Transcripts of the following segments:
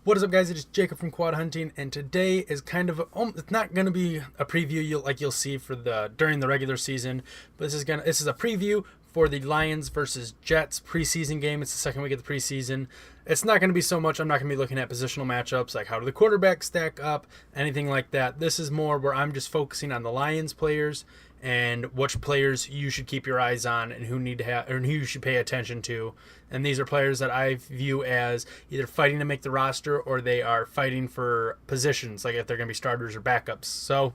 What is up, guys? It is Jacob from QuadHunting, and today is kind of it's not going to be a preview you'll see for during the regular season, but this is a preview for the Lions versus Jets preseason game. It's the second week of the preseason. It's not going to be so much. I'm not going to be looking at positional matchups like how do the quarterbacks stack up, anything like that. This is more where I'm just focusing on the Lions players and which players you should keep your eyes on and who you should pay attention to. And these are players that I view as either fighting to make the roster or they are fighting for positions, like if they're going to be starters or backups. So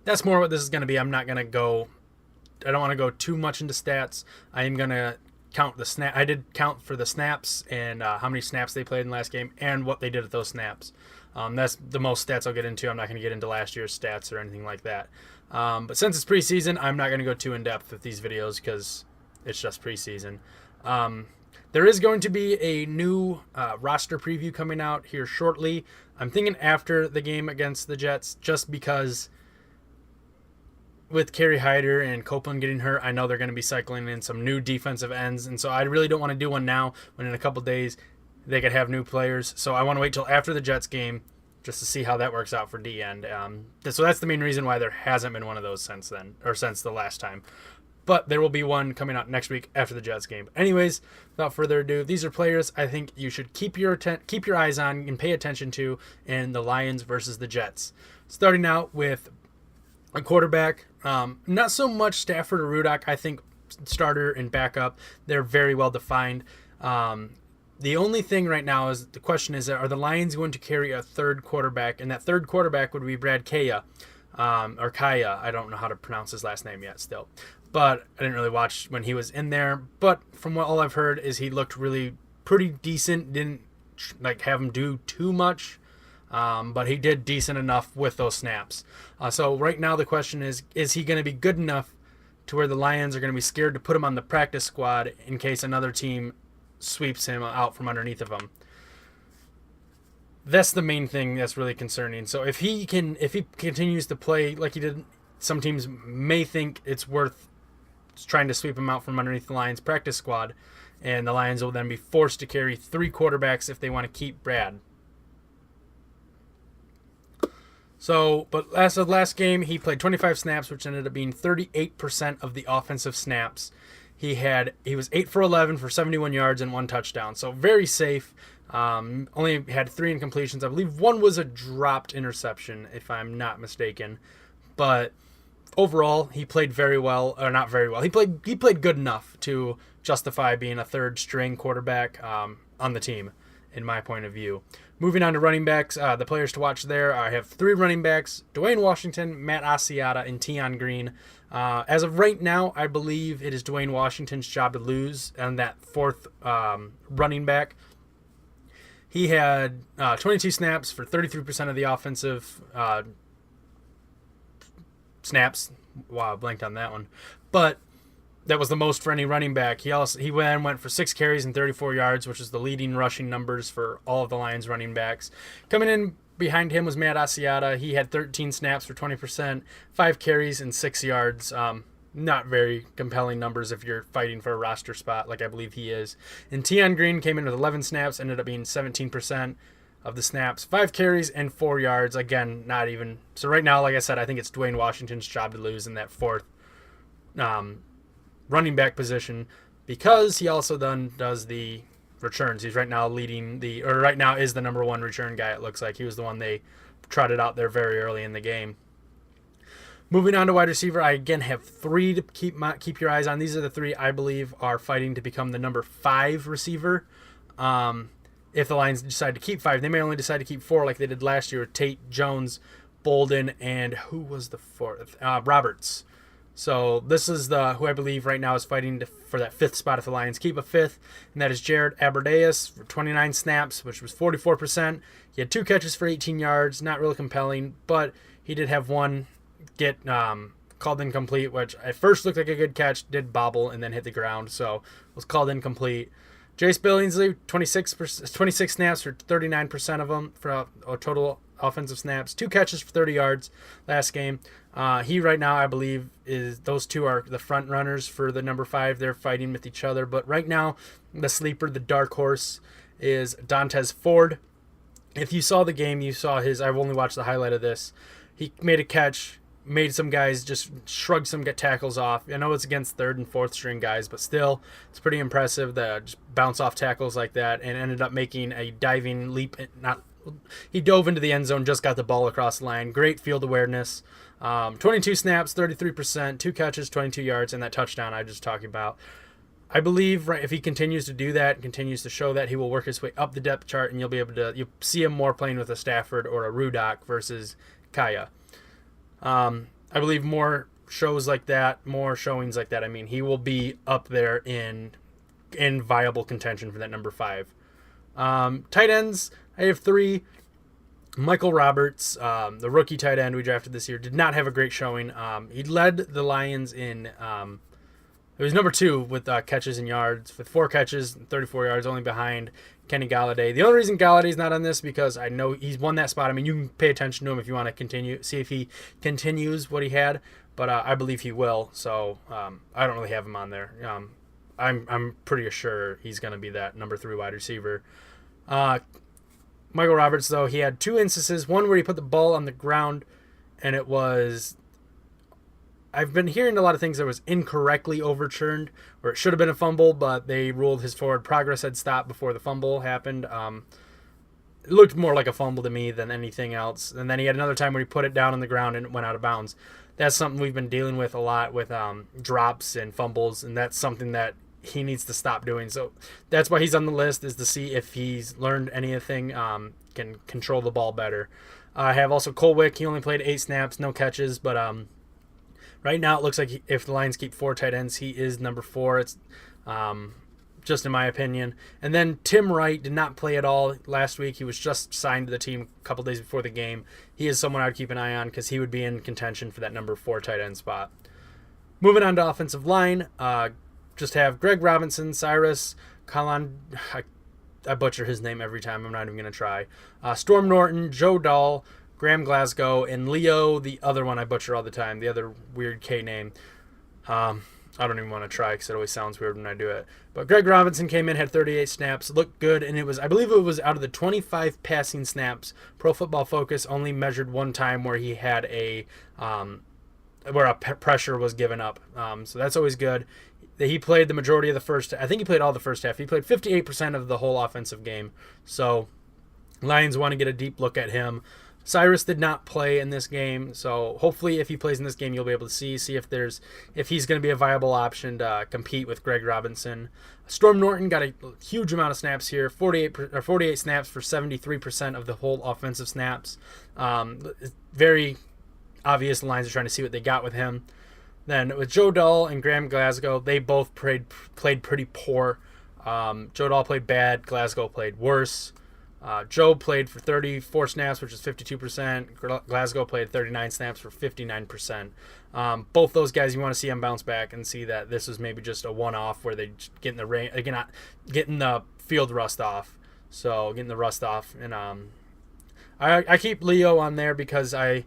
that's more what this is going to be. I don't want to go too much into stats. I am going to count the snap. I did count for the snaps and how many snaps they played in the last game and what they did at those snaps. That's the most stats I'll get into. I'm not going to get into last year's stats or anything like that. But since it's preseason, I'm not going to go too in-depth with these videos because it's just preseason. There is going to be a new roster preview coming out here shortly. I'm thinking after the game against the Jets, just because with Kerry Hyder and Copeland getting hurt, I know they're going to be cycling in some new defensive ends, and so I really don't want to do one now when in a couple days they could have new players. So I want to wait till after the Jets game just to see how that works out for D end. So that's the main reason why there hasn't been one of those since then, or since the last time. But there will be one coming out next week after the Jets game. Anyways, without further ado, these are players I think you should keep your eyes on and pay attention to in the Lions versus the Jets. Starting out with a quarterback, not so much Stafford or Rudock. I think starter and backup, they're very well defined. The only thing right now is the question is, are the Lions going to carry a third quarterback? And that third quarterback would be Brad Kaya, or Kaya. I don't know how to pronounce his last name yet still. But I didn't really watch when he was in there. But from what all I've heard is he looked really pretty decent. Didn't have him do too much. But he did decent enough with those snaps. So right now the question is he going to be good enough to where the Lions are going to be scared to put him on the practice squad in case another team sweeps him out from underneath of him? That's the main thing that's really concerning. So if he continues to play like he did, some teams may think it's worth trying to sweep him out from underneath the Lions practice squad, and the Lions will then be forced to carry three quarterbacks if they want to keep Brad. So, but as of last game, he played 25 snaps, which ended up being 38% of the offensive snaps. He was 8 for 11 for 71 yards and 1 touchdown. So very safe. Only had 3 incompletions. I believe 1 was a dropped interception, if I'm not mistaken. But overall, he played very well, or not very well. He played good enough to justify being a third string quarterback on the team, in my point of view. Moving on to running backs, the players to watch there, I have 3 running backs: Dwayne Washington, Matt Asiata, and Tion Green. As of right now, I believe it is Dwayne Washington's job to lose on that 4th running back. He had 22 snaps for 33% of the offensive snaps. Wow, I blanked on that one. But that was the most for any running back. He then went for 6 carries and 34 yards, which is the leading rushing numbers for all of the Lions running backs. Coming in behind him was Matt Asiata. He had 13 snaps for 20%, 5 carries and 6 yards. Not very compelling numbers if you're fighting for a roster spot like I believe he is. And Tion Green came in with 11 snaps, ended up being 17% of the snaps, 5 carries and 4 yards. Again, not even. So right now, like I said, I think it's Dwayne Washington's job to lose in that 4th running back position, because he also then does the returns. He's right now right now is the number 1 return guy. It looks like he was the one they trotted out there very early in the game. Moving on to wide receiver, I again have 3 to keep your eyes on. These are the 3 I believe are fighting to become the number 5 receiver. If the Lions decide to keep 5, they may only decide to keep 4 like they did last year with Tate, Jones, Bolden, and who was the 4th? Roberts. So this is who I believe right now is fighting for that 5th spot if the Lions keep a 5th, and that is Jared Aberdeus for 29 snaps, which was 44%. He had 2 catches for 18 yards, not really compelling, but he did have 1 get called incomplete, which at first looked like a good catch, did bobble and then hit the ground, so was called incomplete. Jace Billingsley, 26 snaps for 39% of them for a total offensive snaps, 2 catches for 30 yards last game. He right now, I believe, those 2 are the front runners for the number 5. They're fighting with each other. But right now, the sleeper, the dark horse, is Dontez Ford. if you saw the game, you saw I've only watched the highlight of this. He made a catch, made some guys just shrug some tackles off. I know it's against third and fourth string guys, but still, it's pretty impressive that just bounce off tackles like that, and ended up making a diving leap. He dove into the end zone, just got the ball across the line. Great field awareness. 22 snaps, 33%, 2 catches, 22 yards, and that touchdown I just talking about. I believe if he continues to do that, continues to show that, he will work his way up the depth chart, and you'll see him more playing with a Stafford or a Rudock versus Kaya. I believe more shows like that, more showings like that. I mean, he will be up there in viable contention for that number 5. Tight ends, I have 3. Michael Roberts, the rookie tight end we drafted this year, did not have a great showing. He led the Lions in it was number 2 with catches and yards, with 4 catches, 34 yards, only behind Kenny Galladay. The only reason Galladay's not on this because I know he's won that spot. I mean, you can pay attention to him if you want to see if he continues what he had, but I believe he will. So I don't really have him on there. I'm pretty sure he's going to be that number 3 wide receiver. Michael Roberts, though, he had 2 instances. One where he put the ball on the ground, and it was... I've been hearing a lot of things that was incorrectly overturned, or it should have been a fumble, but they ruled his forward progress had stopped before the fumble happened. It looked more like a fumble to me than anything else. And then he had another time where he put it down on the ground and it went out of bounds. That's something we've been dealing with a lot with drops and fumbles, and that's something that he needs to stop doing. So that's why he's on the list, is to see if he's learned anything, can control the ball better. I have also Colwick. He only played 8 snaps, no catches, but right now it looks like if the Lions keep 4 tight ends, he is number 4. It's just in my opinion. And then Tim Wright did not play at all last week. He was just signed to the team a couple days before the game. He is someone I would keep an eye on because he would be in contention for that number 4 tight end spot. Moving on to offensive line, just have Greg Robinson, Cyrus, Colin, I butcher his name every time. I'm not even going to try. Storm Norton, Joe Dahl, Graham Glasgow, and Leo, the other one I butcher all the time, the other weird K name. I don't even want to try because it always sounds weird when I do it. But Greg Robinson came in, had 38 snaps, looked good, and I believe it was out of the 25 passing snaps, Pro Football Focus only measured one time where he had where a pressure was given up. So that's always good. He played the majority of the first. I think he played all the first half. He played 58% of the whole offensive game. So Lions want to get a deep look at him. Cyrus did not play in this game, so hopefully if he plays in this game, you'll be able to see if he's going to be a viable option to compete with Greg Robinson. Storm Norton got a huge amount of snaps here, 48 snaps for 73% of the whole offensive snaps. Very obvious the Lions are trying to see what they got with him. Then with Joe Dahl and Graham Glasgow, they both played pretty poor. Joe Dahl played bad, Glasgow played worse. Joe played for 34 snaps, which is 52%. Glasgow played 39 snaps for 59%. Both those guys, you want to see them bounce back and see that this was maybe just a one-off where they getting the field rust off. So getting the rust off, and I keep Leo on there because I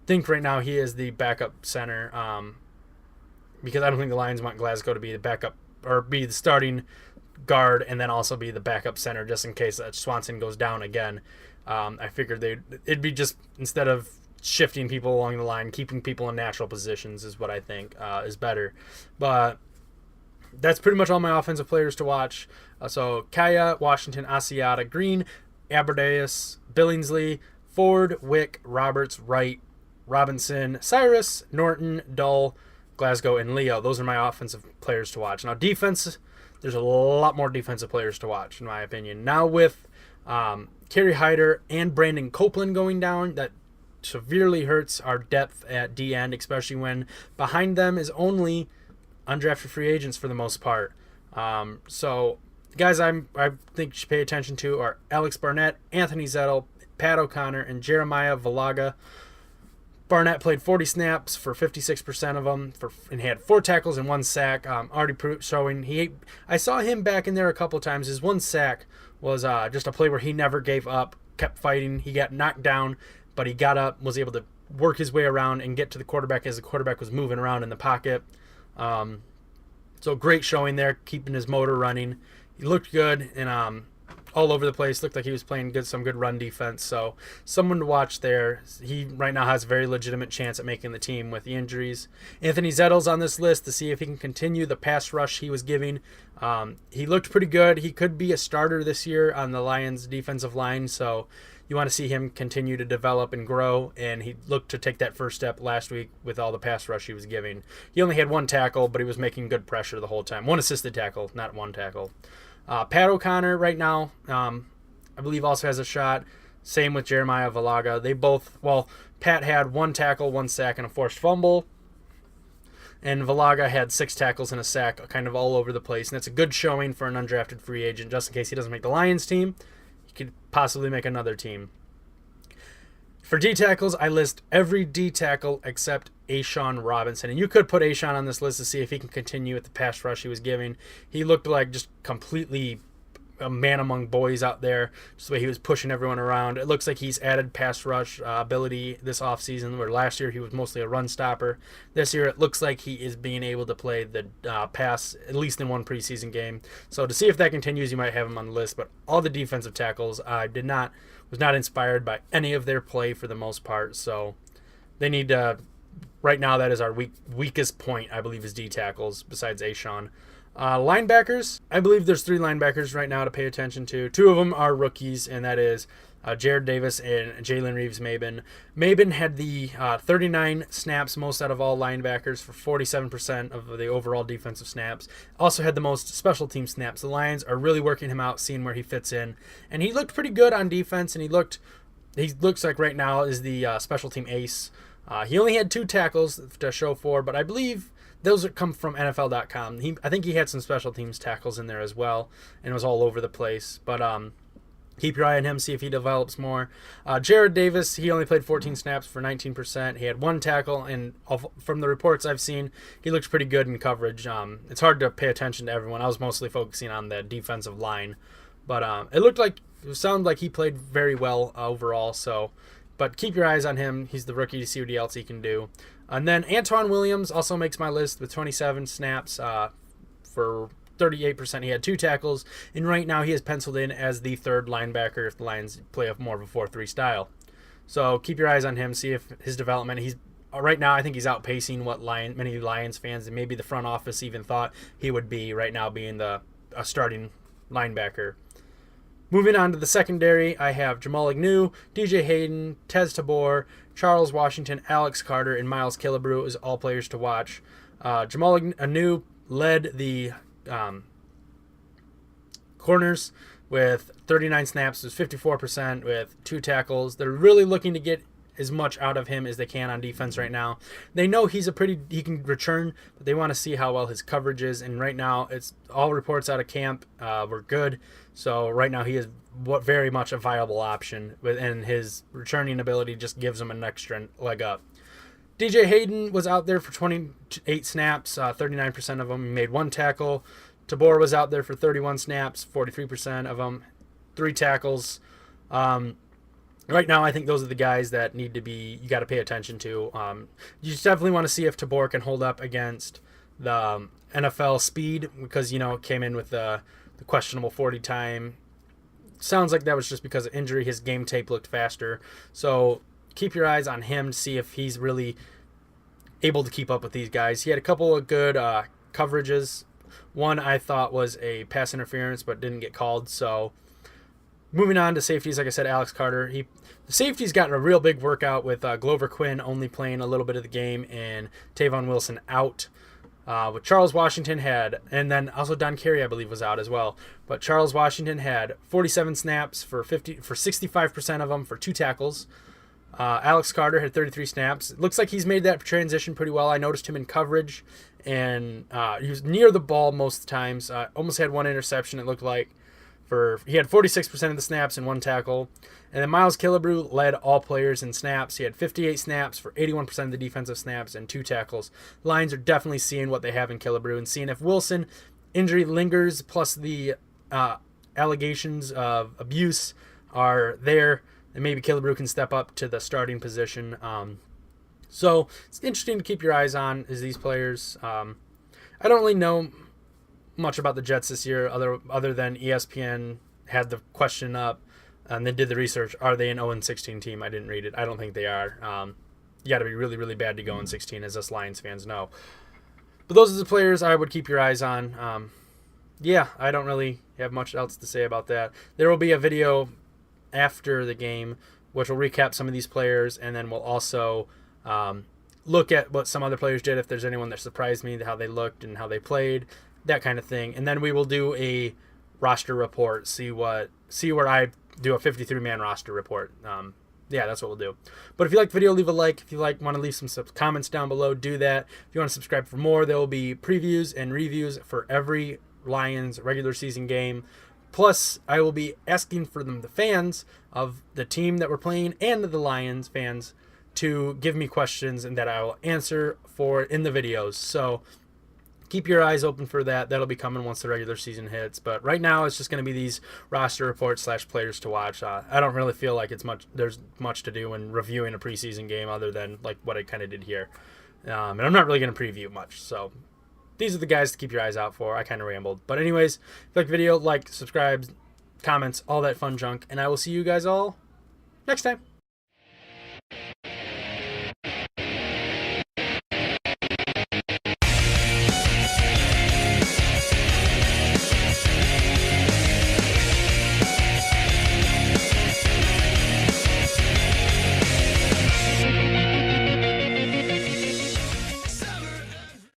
think right now he is the backup center. Because I don't think the Lions want Glasgow to be the backup or be the starting guard and then also be the backup center just in case Swanson goes down again. I figured it'd be just, instead of shifting people along the line, keeping people in natural positions is what I think is better. But that's pretty much all my offensive players to watch. So Kaya, Washington, Asiata, Green, Aberdeus, Billingsley, Ford, Wick, Roberts, Wright, Robinson, Cyrus, Norton, Dull, Glasgow, and Leo. Those are my offensive players to watch. Now defense, there's a lot more defensive players to watch, in my opinion. Now with Kerry Hyder and Brandon Copeland going down, that severely hurts our depth at D-end, especially when behind them is only undrafted free agents for the most part. So guys I think you should pay attention to are Alex Barnett, Anthony Zettel, Pat O'Connor, and Jeremiah Valaga. Barnett played 40 snaps for 56% of them, and had 4 tackles and 1 sack. Already showing I saw him back in there a couple times. His 1 sack was just a play where he never gave up, kept fighting. He got knocked down, but he got up, was able to work his way around and get to the quarterback as the quarterback was moving around in the pocket. So great showing there, keeping his motor running. He looked good, and all over the place. Looked like he was playing some good run defense. So someone to watch there. He right now has a very legitimate chance at making the team with the injuries. Anthony Zettel's on this list to see if he can continue the pass rush he was giving. He looked pretty good. He could be a starter this year on the Lions defensive line. So you want to see him continue to develop and grow, and he looked to take that first step last week with all the pass rush he was giving. He only had one tackle, but he was making good pressure the whole time. One assisted tackle, not one tackle. Pat O'Connor right now, I believe also has a shot. Same with Jeremiah Valaga. They both, Pat had one tackle, one sack, and a forced fumble. And Valaga had 6 tackles and a sack, kind of all over the place. And that's a good showing for an undrafted free agent, just in case he doesn't make the Lions team. Could possibly make another team. For D tackles, I list every D tackle except A'Shawn Robinson. And you could put A'Shawn on this list to see if he can continue with the pass rush he was giving. He looked like just completely a man among boys out there, just the way he was pushing everyone around. It looks like he's added pass rush ability this offseason, where last year he was mostly a run stopper. This year it looks like he is being able to play the pass, at least in one preseason game. So to see if that continues, you might have him on the list. But all the defensive tackles, I was not inspired by any of their play for the most part. So they need to, right now that is our weakest point, I believe, is D tackles, besides A'Shawn. Linebackers, I believe there's 3 linebackers right now to pay attention to. 2 of them are rookies, and that is Jared Davis and Jalen Reeves-Maybin. Maybin had the 39 snaps, most out of all linebackers, for 47% of the overall defensive snaps. Also had the most special team snaps. The Lions are really working him out, seeing where he fits in. And he looked pretty good on defense, and he looks like right now is the special team ace. He only had 2 tackles to show for, but I believe those come from NFL.com. I think he had some special teams tackles in there as well, and it was all over the place. But keep your eye on him, see if he develops more. Jared Davis, he only played 14 snaps for 19%. He had 1 tackle, and from the reports I've seen, he looks pretty good in coverage. It's hard to pay attention to everyone. I was mostly focusing on the defensive line. But it sounded like he played very well overall. But keep your eyes on him. He's the rookie to see what else he can do. And then Antoine Williams also makes my list with 27 snaps for 38%. He had 2 tackles, and right now he is penciled in as the 3rd linebacker if the Lions play more of a 4-3 style. So keep your eyes on him, see if his development. Right now I think he's outpacing what many Lions fans and maybe the front office even thought he would be right now, being a starting linebacker. Moving on to the secondary, I have Jamal Agnew, DJ Hayden, Tez Tabor, Charles Washington, Alex Carter, and Miles Killebrew as all players to watch. Jamal Agnew led the corners with 39 snaps, was 54% with 2 tackles. They're really looking to get as much out of him as they can on defense right now. They know he can return, but they want to see how well his coverage is. And right now, it's all reports out of camp were good. So right now he is very much a viable option, and his returning ability just gives him an extra leg up. DJ Hayden was out there for 28 snaps, 39% of them. He made 1 tackle. Tabor was out there for 31 snaps, 43% of them, 3 tackles. Right now, I think those are the guys that you got to pay attention to. You just definitely want to see if Tabor can hold up against the NFL speed, because, it came in with the questionable 40 time. Sounds like that was just because of injury. His game tape looked faster. So keep your eyes on him to see if he's really able to keep up with these guys. He had a couple of good coverages. One I thought was a pass interference, but didn't get called. So moving on to safeties, like I said, Alex Carter. The safety's gotten a real big workout with Glover Quinn only playing a little bit of the game and Tavon Wilson out. With Charles Washington and then also Don Carey, I believe, was out as well. But Charles Washington had 47 snaps for 65% of them for 2 tackles. Alex Carter had 33 snaps. It looks like he's made that transition pretty well. I noticed him in coverage, and he was near the ball most of the times. Almost had 1 interception, it looked like. He had 46% of the snaps and 1 tackle. And then Miles Killebrew led all players in snaps. He had 58 snaps for 81% of the defensive snaps and 2 tackles. Lions are definitely seeing what they have in Killebrew and seeing if Wilson injury lingers, plus the allegations of abuse are there, and maybe Killebrew can step up to the starting position. So it's interesting to keep your eyes on is these players. I don't really know much about the Jets this year other than ESPN had the question up and they did the research. Are they an 0-16 team? I didn't read it. I don't think they are. You got to be really, really bad to go 0-16, as us Lions fans know. But those are the players I would keep your eyes on. Yeah, I don't really have much else to say about that. There will be a video after the game which will recap some of these players, and then we'll also look at what some other players did, if there's anyone that surprised me, how they looked and how they played, that kind of thing. And then we will do a roster report, see where I do a 53-man roster report. Yeah, that's what we'll do. But if you like the video, leave a like. If you want to leave some comments down below, do that. If you want to subscribe for more, there will be previews and reviews for every Lions regular season game. Plus, I will be asking for the fans of the team that we're playing and the Lions fans to give me questions and that I will answer for in the videos. So keep your eyes open for that. That'll be coming once the regular season hits. But right now, it's just going to be these roster reports / players to watch. I don't really feel like there's much to do in reviewing a preseason game other than like what I kind of did here. And I'm not really going to preview much. So these are the guys to keep your eyes out for. I kind of rambled. But anyways, if you like the video, like, subscribe, comments, all that fun junk. And I will see you guys all next time.